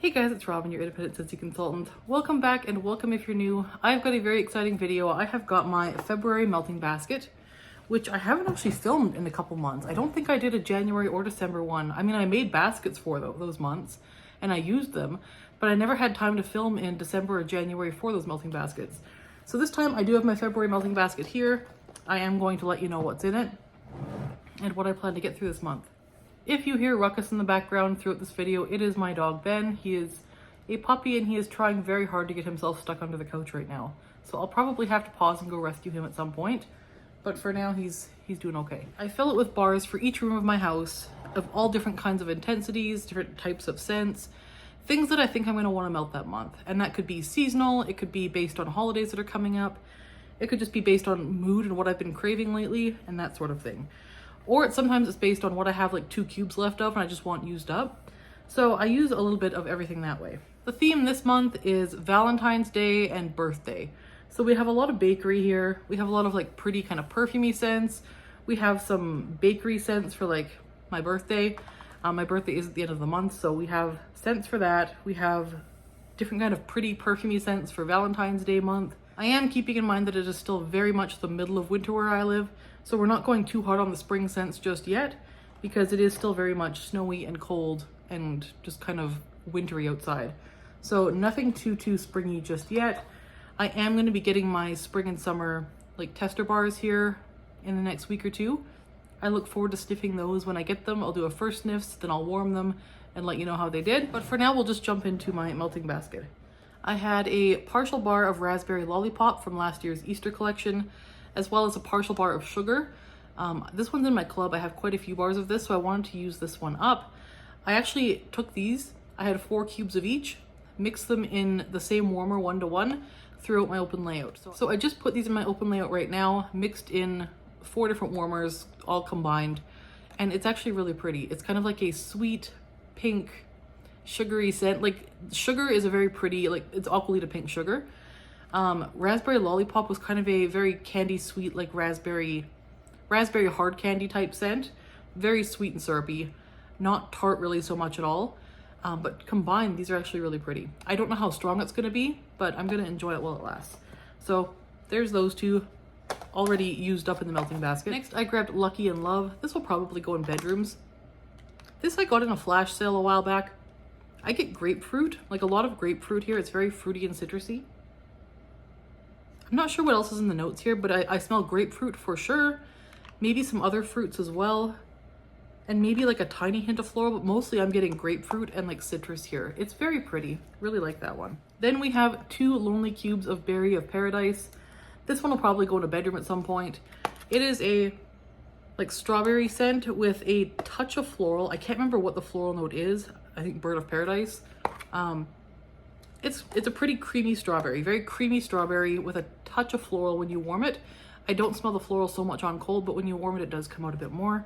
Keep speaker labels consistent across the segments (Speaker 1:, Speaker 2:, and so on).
Speaker 1: Hey guys, it's Robyn, your independent Scentsy consultant. Welcome back and welcome if you're new. I've got a very exciting video. I have got my February melting basket, which I haven't actually filmed in a couple months. I don't think I did a January or December one. I mean, I made baskets for those months and I used them, but I never had time to film in December or January for those melting baskets. So this time I do have my February melting basket here. I am going to let you know what's in it and what I plan to get through this month. If you hear ruckus in the background throughout this video, it is my dog Ben. He is a puppy and he is trying very hard to get himself stuck under the couch right now. So I'll probably have to pause and go rescue him at some point. But for now, he's doing okay. I fill it with bars for each room of my house of all different kinds of intensities, different types of scents, things that I think I'm gonna wanna melt that month. And that could be seasonal, it could be based on holidays that are coming up, it could just be based on mood and what I've been craving lately and that sort of thing. Or sometimes it's based on what I have like 2 cubes left of and I just want used up. So I use a little bit of everything that way. The theme this month is Valentine's Day and birthday. So we have a lot of bakery here. We have a lot of like pretty kind of perfumey scents. We have some bakery scents for like my birthday. My birthday is at the end of the month, so we have scents for that. We have different kind of pretty perfumey scents for Valentine's Day month. I am keeping in mind that it is still very much the middle of winter where I live. So we're not going too hard on the spring scents just yet because it is still very much snowy and cold and just kind of wintry outside. So nothing too springy just yet. I am going to be getting my spring and summer like tester bars here in the next week or two. I look forward to sniffing those when I get them. I'll do a first sniffs, then I'll warm them and let you know how they did. But for now, we'll just jump into my melting basket. I had a partial bar of raspberry lollipop from last year's Easter collection, as well as a partial bar of sugar. This one's in my club. I have quite a few bars of this, so I wanted to use this one up. I actually took these, I had 4 cubes of each, mixed them in the same warmer 1-to-1 throughout my open layout. So I just put these in my open layout right now, mixed in 4 different warmers, all combined, and it's actually really pretty. It's kind of like a sweet, pink, sugary scent. Like sugar is a very pretty, like it's aqua to pink sugar. Raspberry lollipop was kind of a very candy sweet, like raspberry hard candy type scent. Very sweet and syrupy, not tart really so much at all. But combined, these are actually really pretty. I don't know how strong it's gonna be, but I'm gonna enjoy it while it lasts. So there's those two already used up in the melting basket. Next, I grabbed Lucky and Love. This will probably go in bedrooms. This I got in a flash sale a while back. I get grapefruit, like a lot of grapefruit here. It's very fruity and citrusy. I'm not sure what else is in the notes here, but I smell grapefruit for sure. Maybe some other fruits as well. And maybe like a tiny hint of floral, but mostly I'm getting grapefruit and like citrus here. It's very pretty. Really like that one. Then we have 2 Lonely Cubes of Berry of Paradise. This one will probably go in a bedroom at some point. It is a like strawberry scent with a touch of floral. I can't remember what the floral note is. I think Bird of Paradise. It's a pretty creamy strawberry, very creamy strawberry with a touch of floral when you warm it. I don't smell the floral so much on cold, but when you warm it, it does come out a bit more.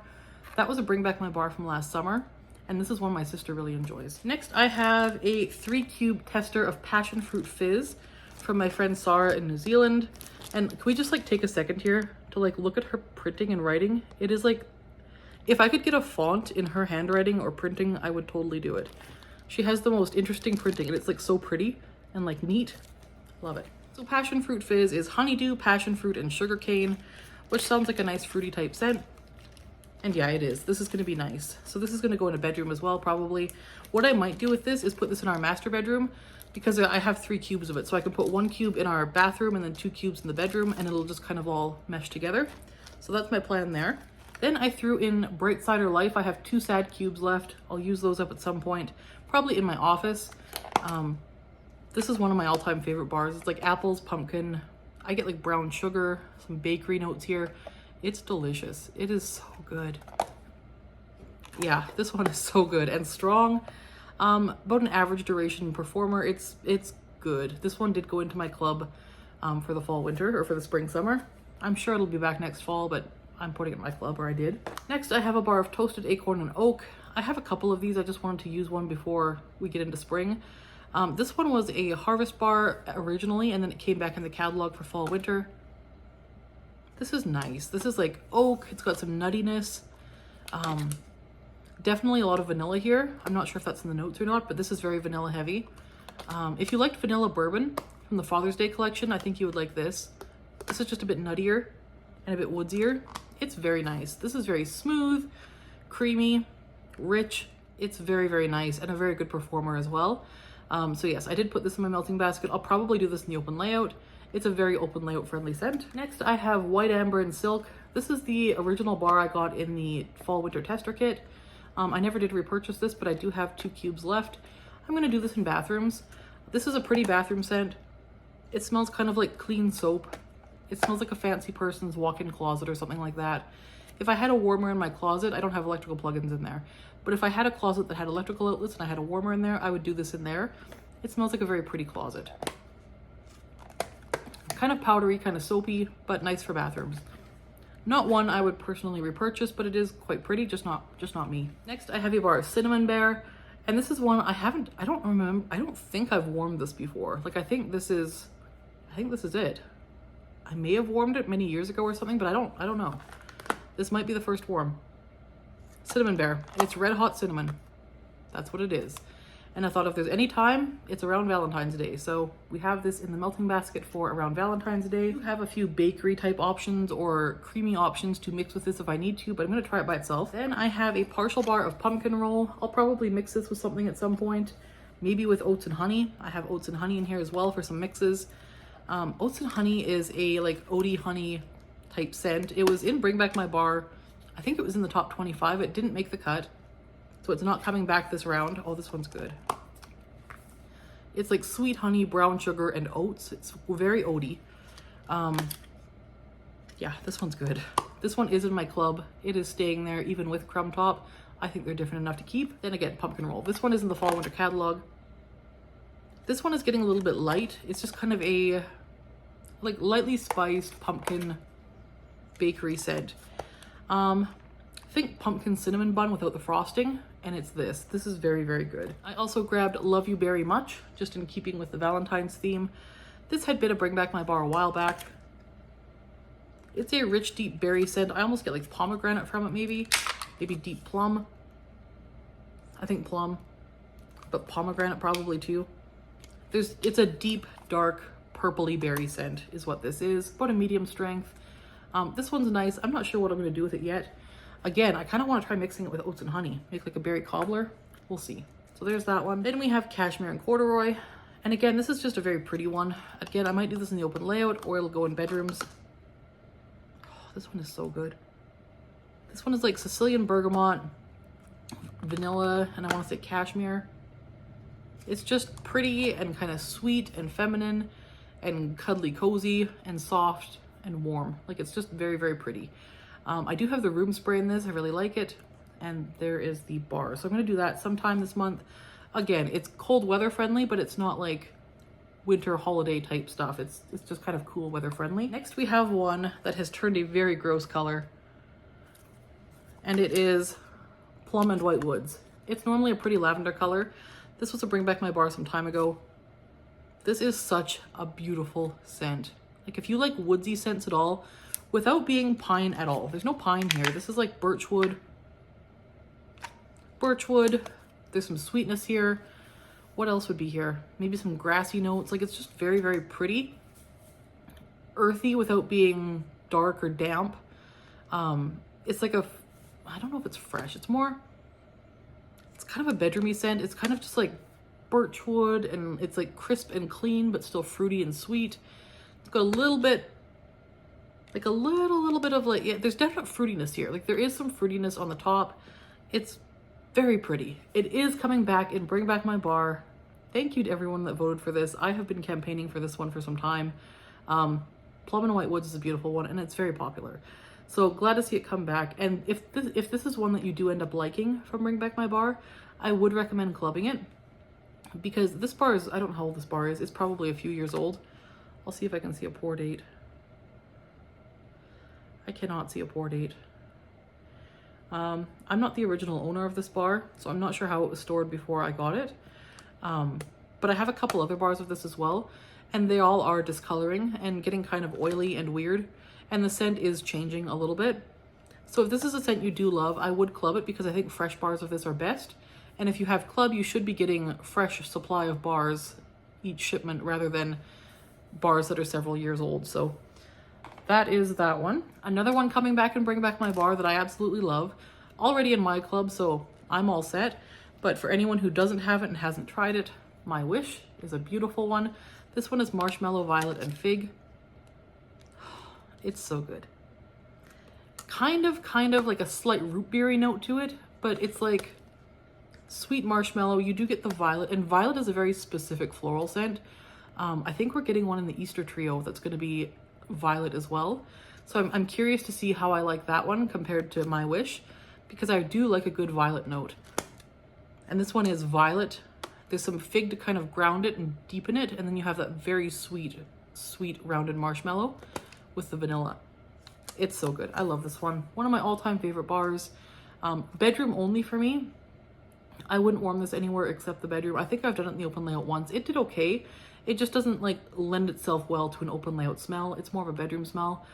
Speaker 1: That was a Bring Back My Bar from last summer, and this is one my sister really enjoys. Next, I have a 3-cube tester of Passion Fruit Fizz from my friend Sarah in New Zealand. And can we just like take a second here to like look at her printing and writing? It is like, if I could get a font in her handwriting or printing, I would totally do it. She has the most interesting printing and it's like so pretty and like neat. Love it. So Passion Fruit Fizz is honeydew, passion fruit, and sugarcane, which sounds like a nice fruity type scent. And yeah, it is. This is gonna be nice. So this is gonna go in a bedroom as well, probably. What I might do with this is put this in our master bedroom because I have 3 cubes of it. So I can put 1 cube in our bathroom and then 2 cubes in the bedroom and it'll just kind of all mesh together. So that's my plan there. Then I threw in Bright Cider Life. I have 2 sad cubes left. I'll use those up at some point, probably in my office. This is one of my all-time favorite bars. It's like apples, pumpkin. I get like brown sugar, some bakery notes here. It's delicious. It is so good. Yeah, this one is so good and strong. About an average duration performer. It's good. This one did go into my club for the fall, winter, or for the spring, summer. I'm sure it'll be back next fall, but I'm putting it in my club, or I did. Next, I have a bar of Toasted Acorn and Oak. I have a couple of these. I just wanted to use one before we get into spring. This one was a harvest bar originally, and then it came back in the catalog for fall, winter. This is nice. This is like oak. It's got some nuttiness. Definitely a lot of vanilla here. I'm not sure if that's in the notes or not, but this is very vanilla heavy. If you liked vanilla bourbon from the Father's Day collection, I think you would like this. This is just a bit nuttier and a bit woodsier. It's very nice. This is very smooth, creamy, rich. It's very, very nice and a very good performer as well. So yes, I did put this in my melting basket. I'll probably do this in the open layout. It's a very open layout friendly scent. Next, I have White Amber and Silk. This is the original bar I got in the fall winter tester kit. I never did repurchase this, but I do have 2 cubes left. I'm gonna do this in bathrooms. This is a pretty bathroom scent. It smells kind of like clean soap. It smells like a fancy person's walk-in closet or something like that. If I had a warmer in my closet, I don't have electrical plugins in there, but if I had a closet that had electrical outlets and I had a warmer in there, I would do this in there. It smells like a very pretty closet. Kind of powdery, kind of soapy, but nice for bathrooms. Not one I would personally repurchase, but it is quite pretty, just not me. Next, I have a bar of Cinnamon Bear, and this is one I don't think I've warmed this before. Like, I think this is it. I may have warmed it many years ago or something, but I don't know. This might be the first warm. Cinnamon Bear. It's red hot cinnamon. That's what it is. And I thought if there's any time, it's around Valentine's Day. So we have this in the melting basket for around Valentine's Day. We have a few bakery type options or creamy options to mix with this if I need to, but I'm gonna try it by itself. Then I have a partial bar of pumpkin roll. I'll probably mix this with something at some point, maybe with oats and honey. I have oats and honey in here as well for some mixes. Oats and honey is a like oaty honey type scent. It was in Bring Back My Bar. I think it was in the top 25. It didn't make the cut, so it's not coming back this round. Oh, this one's good. It's like sweet honey, brown sugar, and oats. It's very oaty. Yeah, this one's good. This one is in my club. It is staying there even with Crumb Top. I think they're different enough to keep. Then again, pumpkin roll. This one is in the fall winter catalog. This one is getting a little bit light. It's just kind of a like lightly spiced pumpkin bakery scent. Think pumpkin cinnamon bun without the frosting, and it's this. This is very, very good. I also grabbed Love You Berry Much, just in keeping with the Valentine's theme. This had been a Bring Back My Bar a while back. It's a rich, deep berry scent. I almost get like pomegranate from it, maybe deep plum. I think plum, but pomegranate probably too. It's a deep, dark, purpley berry scent is what this is. About a medium strength. This one's nice. I'm not sure what I'm going to do with it yet. Again, I kind of want to try mixing it with oats and honey. Make like a berry cobbler. We'll see. So there's that one. Then we have Cashmere and Corduroy. And again, this is just a very pretty one. Again, I might do this in the open layout or it'll go in bedrooms. Oh, this one is so good. This one is like Sicilian bergamot, vanilla, and I want to say cashmere. It's just pretty and kind of sweet and feminine and cuddly cozy and soft and warm. Like, it's just very, very pretty. I do have the room spray in this. I really like it. And there is the bar. So I'm going to do that sometime this month. Again, it's cold weather friendly, but it's not like winter holiday type stuff. It's just kind of cool weather friendly. Next, we have one that has turned a very gross color. And it is Plum and White Woods. It's normally a pretty lavender color. This was a Bring Back My Bar some time ago. This is such a beautiful scent. Like, if you like woodsy scents at all, without being pine at all. There's no pine here. This is like birchwood. Birchwood. There's some sweetness here. What else would be here? Maybe some grassy notes. Like, it's just very, very pretty. Earthy without being dark or damp. It's like a, I don't know if it's fresh. It's kind of a bedroomy scent. It's kind of just like birchwood, and it's like crisp and clean, but still fruity and sweet. It's got a little bit, like a little bit of like, yeah, there's definite fruitiness here. Like, there is some fruitiness on the top. It's very pretty. It is coming back in Bring Back My Bar. Thank you to everyone that voted for this. I have been campaigning for this one for some time. Plum and White Woods is a beautiful one, and it's very popular. So glad to see it come back. And if this is one that you do end up liking from Bring Back My Bar, I would recommend clubbing it, because this bar is, I don't know how old this bar is. It's probably a few years old. I'll see if I can see a pour date. I cannot see a pour date. I'm not the original owner of this bar, so I'm not sure how it was stored before I got it. But I have a couple other bars of this as well, and they all are discoloring and getting kind of oily and weird, and the scent is changing a little bit. So if this is a scent you do love, I would club it because I think fresh bars of this are best. And if you have club, you should be getting fresh supply of bars each shipment rather than bars that are several years old. So that is that one. Another one coming back and bring back my bar that I absolutely love. Already in my club, so I'm all set. But for anyone who doesn't have it and hasn't tried it, My Wish is a beautiful one. This one is marshmallow, violet, and fig. It's so good. Kind of like a slight root beery note to it, but it's like sweet marshmallow. You do get the violet, and violet is a very specific floral scent. I think we're getting one in the Easter trio that's going to be violet as well. So I'm curious to see how I like that one compared to My Wish, because I do like a good violet note. And this one is violet. There's some fig to kind of ground it and deepen it, and then you have that very sweet rounded marshmallow with the vanilla. It's so good. I love this one. One of my all-time favorite bars. Bedroom only for me. I wouldn't warm this anywhere except the bedroom. I think I've done it in the open layout once. It did okay. It just doesn't like lend itself well to an open layout smell. It's more of a bedroom smell.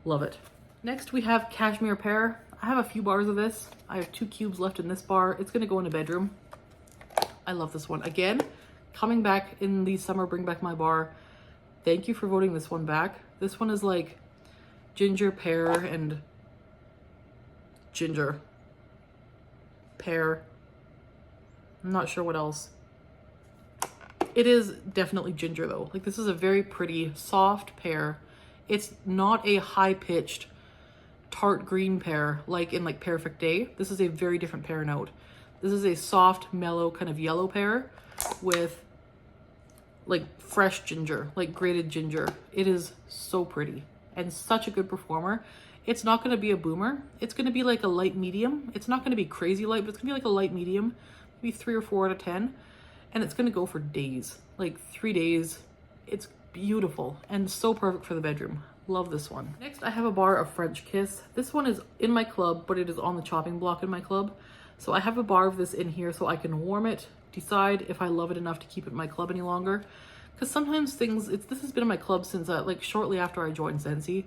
Speaker 1: Love it. Next we have Cashmere Pear. I have a few bars of this. I have 2 cubes left in this bar. It's gonna go in a bedroom. I love this one. Again, coming back in the summer, bring back my bar. Thank you for voting this one back. This one is like ginger, pear, and ginger. Pear. I'm not sure what else. It is definitely ginger though. Like this is a very pretty, soft pear. It's not a high-pitched tart green pear like in like Perfect Day. This is a very different pear note. This is a soft, mellow kind of yellow pear with like fresh ginger, like grated ginger. It is so pretty and such a good performer. It's not going to be a boomer. It's going to be like a light medium. It's not going to be crazy light, but it's going to be like a light medium, maybe 3 or 4 out of 10. And it's going to go for days, like 3 days. It's beautiful and so perfect for the bedroom. Love this one. Next, I have a bar of French Kiss. This one is in my club, but it is on the chopping block in my club. So I have a bar of this in here so I can warm it, decide if I love it enough to keep it in my club any longer. Because sometimes this has been in my club since like shortly after I joined Scentsy.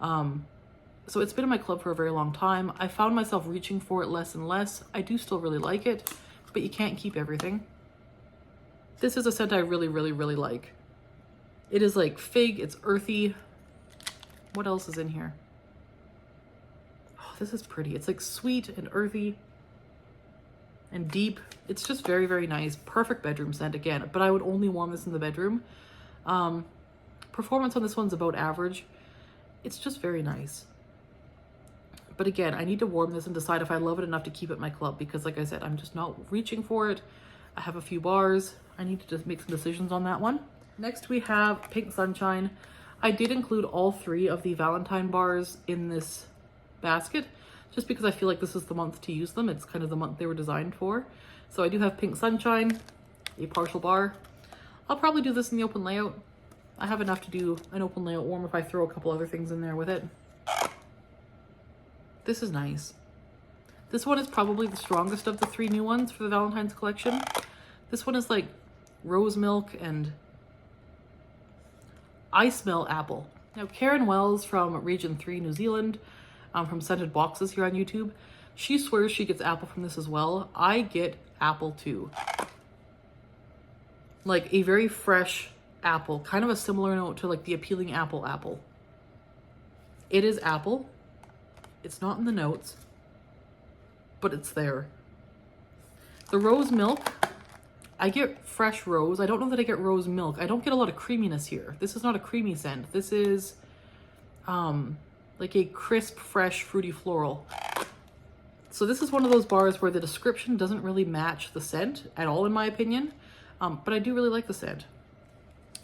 Speaker 1: So it's been in my club for a very long time. I found myself reaching for it less and less. I do still really like it, but you can't keep everything. This is a scent I really, really, really like. It is like fig, it's earthy. What else is in here? Oh, this is pretty. It's like sweet and earthy and deep. It's just very, very nice. Perfect bedroom scent again, but I would only warm this in the bedroom. Performance on this one's about average. It's just very nice. But again, I need to warm this and decide if I love it enough to keep it in my club because like I said, I'm just not reaching for it. I have a few bars. I need to just make some decisions on that one. Next we have Pink Sunshine. I did include all 3 of the Valentine bars in this basket just because I feel like this is the month to use them. It's kind of the month they were designed for. So I do have Pink Sunshine, a partial bar. I'll probably do this in the open layout. I have enough to do an open layout warm if I throw a couple other things in there with it. This is nice. This one is probably the strongest of the 3 new ones for the Valentine's collection. This one is like rose milk and I smell apple. Now Karen Wells from Region 3 New Zealand, from Scented Boxes here on YouTube, she swears she gets apple from this as well. I get apple too. Like a very fresh apple, kind of a similar note to like the Appealing Apple. It is apple. It's not in the notes, but it's there. The rose milk, I get fresh rose. I don't know that I get rose milk. I don't get a lot of creaminess here. This is not a creamy scent. This is like a crisp, fresh, fruity floral. So this is one of those bars where the description doesn't really match the scent at all, in my opinion. But I do really like the scent.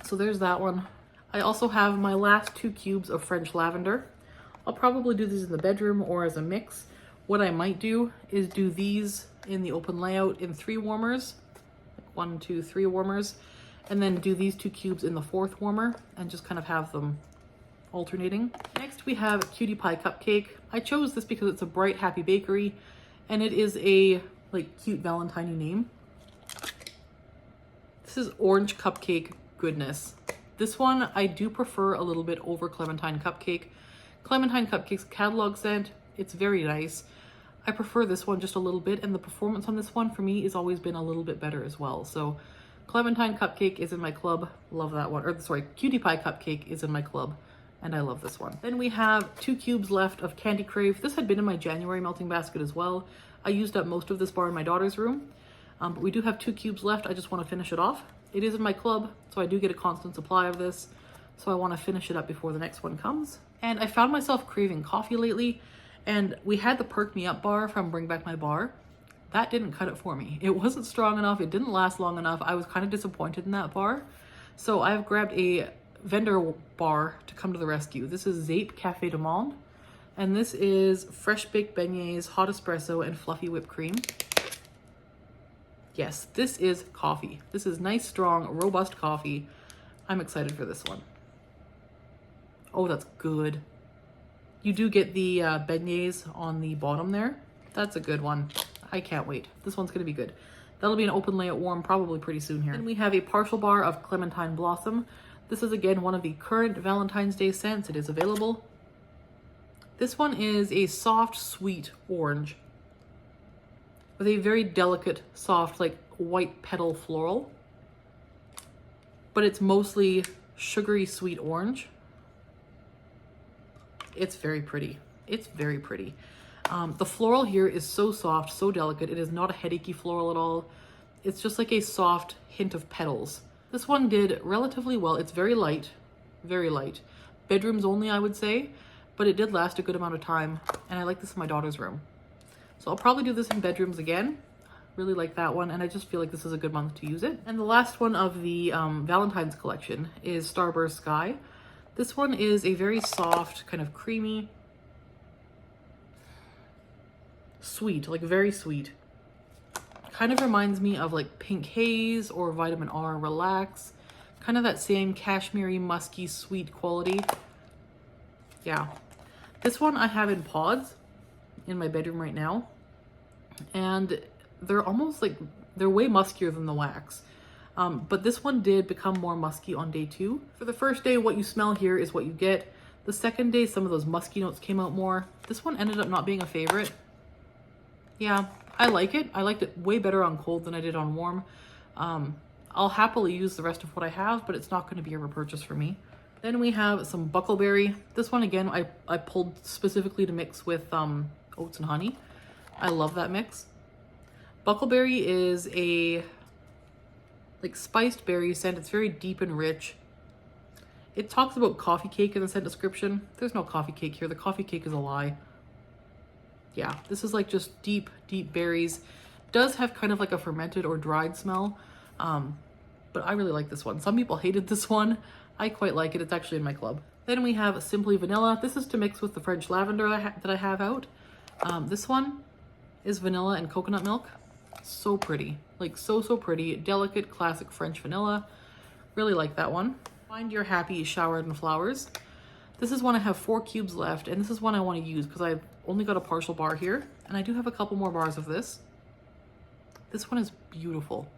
Speaker 1: So there's that one. I also have my last 2 cubes of French Lavender. I'll probably do these in the bedroom or as a mix. What I might do is do these in the open layout in 3 warmers. 1, 2, 3 warmers, and then do these 2 cubes in the 4th warmer and just kind of have them alternating. Next we have Cutie Pie Cupcake. I chose this because it's a bright, happy bakery and it is a like cute Valentine name. This is Orange Cupcake goodness. This one I do prefer a little bit over Clementine Cupcake. Clementine Cupcake's catalog scent It's very nice. I prefer this one just a little bit, and the performance on this one for me has always been a little bit better as well. So Clementine Cupcake is in my club. Love that one. Or sorry, Cutie Pie Cupcake is in my club, and I love this one. Then we have 2 cubes left of Candy Crave. This had been in my January melting basket as well. I used up most of this bar in my daughter's room, but we do have 2 cubes left. I just want to finish it off. It is in my club, so I do get a constant supply of this. So I want to finish it up before the next one comes. And I found myself craving coffee lately, and we had the Perk Me Up bar from Bring Back My Bar. That didn't cut it for me. It wasn't strong enough. It didn't last long enough. I was kind of disappointed in that bar. So I've grabbed a vendor bar to come to the rescue. This is Zape Cafe de Monde, and this is fresh baked beignets, hot espresso, and fluffy whipped cream. Yes, this is coffee. This is nice, strong, robust coffee. I'm excited for this one. Oh, that's good. You do get the beignets on the bottom there. That's a good one. I can't wait. This one's gonna be good. That'll be an open layout warm probably pretty soon here. Then we have a partial bar of Clementine Blossom. This is again one of the current Valentine's Day scents. It is available. This one is a soft, sweet orange with a very delicate, soft, like white petal floral. But it's mostly sugary, sweet orange. It's very pretty. It's very pretty. The floral here is so soft, so delicate. It is not a headachy floral at all. It's just like a soft hint of petals. This one did relatively well. It's very light, very light. Bedrooms only, I would say, but it did last a good amount of time, and I like this in my daughter's room. So I'll probably do this in bedrooms again. Really like that one, and I just feel like this is a good month to use it. And the last one of the Valentine's collection is Starburst Sky. This one is a very soft, kind of creamy, sweet, like very sweet. Kind of reminds me of like Pink Haze or Vitamin R Relax. Kind of that same cashmere musky, sweet quality. Yeah. This one I have in pods in my bedroom right now. And they're almost like, they're way muskier than the wax. But this one did become more musky on day 2. For the first day, what you smell here is what you get. The second day, some of those musky notes came out more. This one ended up not being a favorite. Yeah, I like it. I liked it way better on cold than I did on warm. I'll happily use the rest of what I have, but it's not going to be a repurchase for me. Then we have some Buckleberry. This one, again, I pulled specifically to mix with oats and honey. I love that mix. Buckleberry is a like spiced berry scent. It's very deep and rich. It talks about coffee cake in the scent description. There's no coffee cake here. The coffee cake is a lie. Yeah, this is like just deep, deep berries. Does have kind of like a fermented or dried smell, but I really like this one. Some people hated this one. I quite like it. It's actually in my club. Then we have Simply Vanilla. This is to mix with the French Lavender that I have out. This one is vanilla and coconut milk. So pretty, like so pretty. Delicate, classic French vanilla. Really like that one. Find Your Happy Showered in Flowers. This is one I have 4 cubes left, and this is one I want to use because I've only got a partial bar here, and I do have a couple more bars of this. This one is beautiful.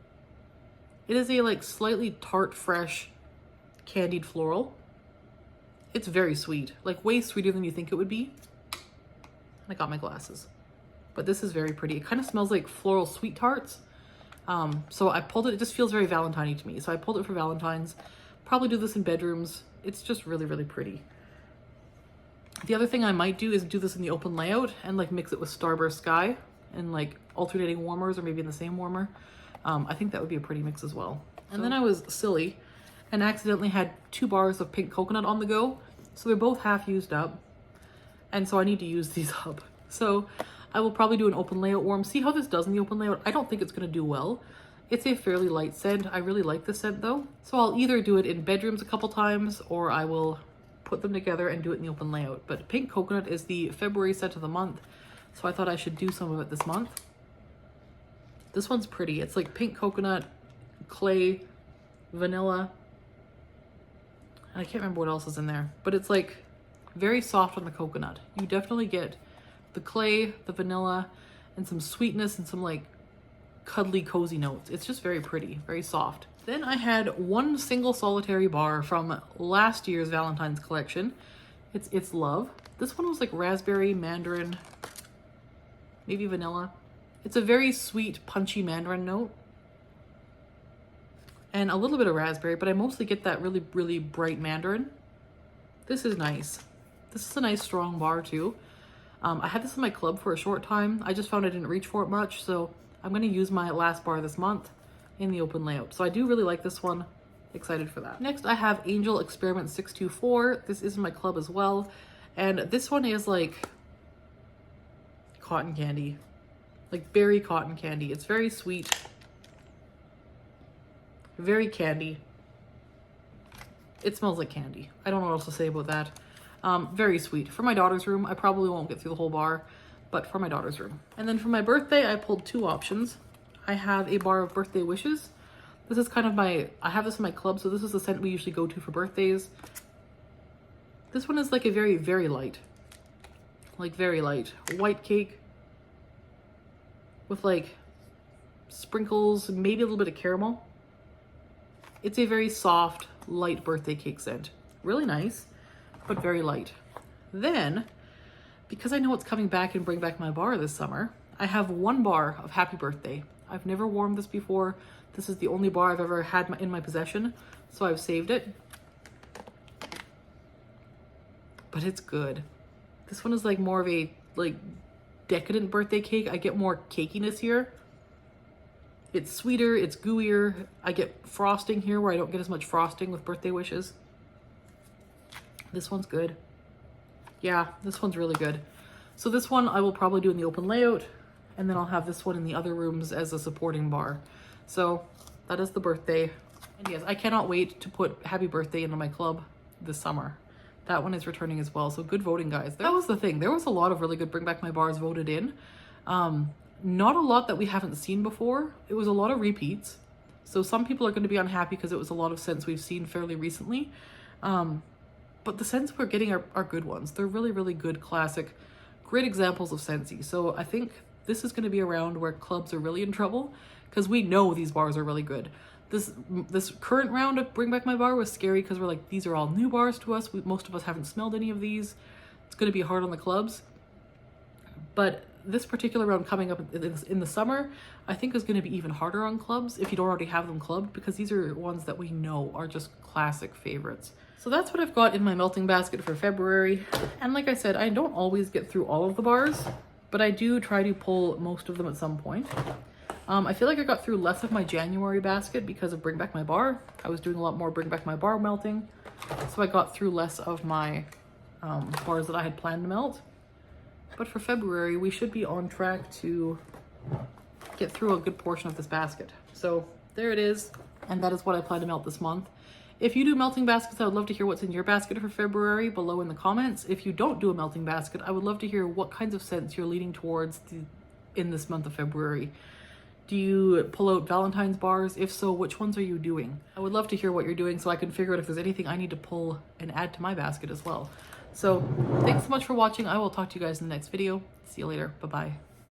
Speaker 1: It is a like slightly tart, fresh, candied floral. It's very sweet, like way sweeter than you think it would be. I got my glasses. But this is very pretty. It kind of smells like floral sweet tarts. So I pulled it. It just feels very Valentine-y to me. So I pulled it for Valentine's. Probably do this in bedrooms. It's just really, really pretty. The other thing I might do is do this in the open layout and like mix it with Starburst Sky and like alternating warmers or maybe in the same warmer. I think that would be a pretty mix as well. And then I was silly and accidentally had 2 bars of pink coconut on the go. So they're both half used up. And so I need to use these up. So I will probably do an open layout warm. See how this does in the open layout. I don't think it's going to do well. It's a fairly light scent. I really like this scent though. So I'll either do it in bedrooms a couple times or I will put them together and do it in the open layout. But pink coconut is the February scent of the month. So I thought I should do some of it this month. This one's pretty. It's like pink coconut, clay, vanilla. I can't remember what else is in there, but it's like very soft on the coconut. You definitely get the clay, the vanilla, and some sweetness and some like cuddly, cozy notes. It's just very pretty, very soft. Then I had one single solitary bar from last year's Valentine's collection. It's Love. This one was like raspberry, mandarin, maybe vanilla. It's a very sweet, punchy mandarin note. And a little bit of raspberry, but I mostly get that really, really bright mandarin. This is nice. This is a nice strong bar too. I had this in my club for a short time. I just found I didn't reach for it much, so I'm gonna use my last bar this month in the open layout. So I do really like this one. Excited for that. Next, I have Angel Experiment 624. This is in my club as well. And this one is like cotton candy, like berry cotton candy. It's very sweet, very candy. It smells like candy. I don't know what else to say about that. Very sweet. For my daughter's room, I probably won't get through the whole bar, but for my daughter's room. And then for my birthday, I pulled two options. I have a bar of birthday wishes. This is kind of I have this in my club, so this is the scent we usually go to for birthdays. This one is like a very, very light, white cake with like sprinkles, maybe a little bit of caramel. It's a very soft, light birthday cake scent. Really nice, but very light. Then, because I know it's coming back and bring back my bar this summer, I have one bar of Happy Birthday. I've never warmed this before. This is the only bar I've ever had in my possession, so I've saved it. But it's good. This one is like more of a like decadent birthday cake. I get more cakiness here. It's sweeter, it's gooier. I get frosting here where I don't get as much frosting with birthday wishes. This one's good. Yeah, this one's really good. So this one I will probably do in the open layout, and then I'll have this one in the other rooms as a supporting bar. So that is the birthday. And yes, I cannot wait to put Happy Birthday into my club this summer. That one is returning as well. So good voting, guys. That was the thing. There was a lot of really good Bring Back My Bars voted in. Not a lot that we haven't seen before. It was a lot of repeats. So some people are going to be unhappy because it was a lot of scents we've seen fairly recently. But the scents we're getting are good ones. They're really, really good, classic, great examples of Scentsy. So I think this is going to be around where clubs are really in trouble, because we know these bars are really good. This current round of Bring Back My Bar was scary because we're like, these are all new bars to us. Most of us haven't smelled any of these. It's going to be hard on the clubs. But this particular round coming up in the summer, I think is going to be even harder on clubs if you don't already have them clubbed, because these are ones that we know are just classic favorites. So that's what I've got in my melting basket for February. And like I said, I don't always get through all of the bars, but I do try to pull most of them at some point. I feel like I got through less of my January basket because of Bring Back My Bar. I was doing a lot more Bring Back My Bar melting, so I got through less of my bars that I had planned to melt. But for February, we should be on track to get through a good portion of this basket. So there it is, and that is what I plan to melt this month. If you do melting baskets, I would love to hear what's in your basket for February below in the comments. If you don't do a melting basket, I would love to hear what kinds of scents you're leaning towards in this month of February. Do you pull out Valentine's bars? If so, which ones are you doing? I would love to hear what you're doing so I can figure out if there's anything I need to pull and add to my basket as well. So thanks so much for watching. I will talk to you guys in the next video. See you later. Bye-bye.